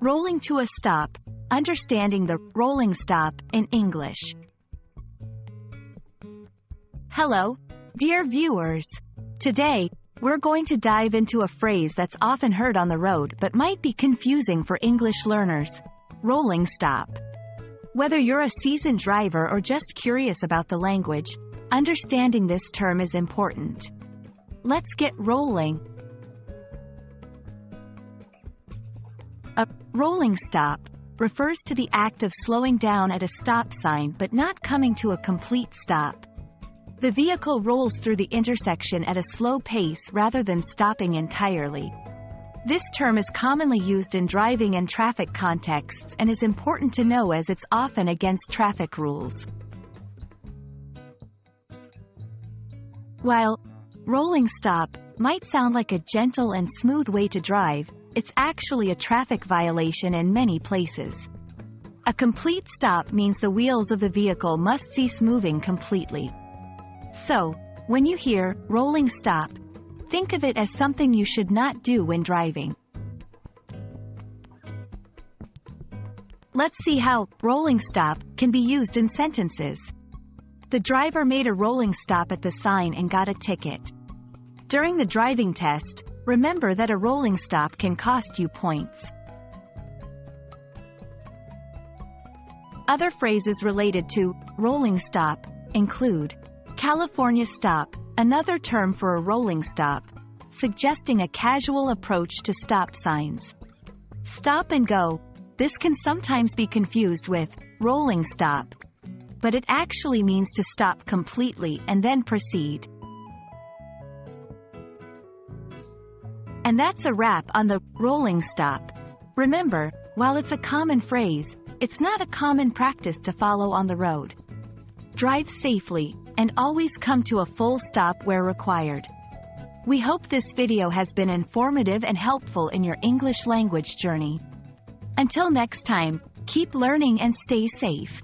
Rolling to a stop. Understanding the rolling stop in English. Hello, dear viewers. Today, we're going to dive into a phrase that's often heard on the road but might be confusing for English learners. Rolling stop. Whether you're a seasoned driver or just curious about the language, understanding this term is important. Let's get rolling. A rolling stop refers to the act of slowing down at a stop sign but not coming to a complete stop. The vehicle rolls through the intersection at a slow pace rather than stopping entirely. This term is commonly used in driving and traffic contexts and is important to know as it's often against traffic rules. While rolling stop might sound like a gentle and smooth way to drive, it's actually a traffic violation in many places. A complete stop means the wheels of the vehicle must cease moving completely. So, when you hear rolling stop, think of it as something you should not do when driving. Let's see how rolling stop can be used in sentences. The driver made a rolling stop at the sign and got a ticket. During the driving test, remember that a rolling stop can cost you points. Other phrases related to rolling stop include California stop, another term for a rolling stop, suggesting a casual approach to stop signs. Stop and go, this can sometimes be confused with rolling stop, but it actually means to stop completely and then proceed. And that's a wrap on the rolling stop. Remember, while it's a common phrase, it's not a common practice to follow on the road. Drive safely, and always come to a full stop where required. We hope this video has been informative and helpful in your English language journey. Until next time, keep learning and stay safe.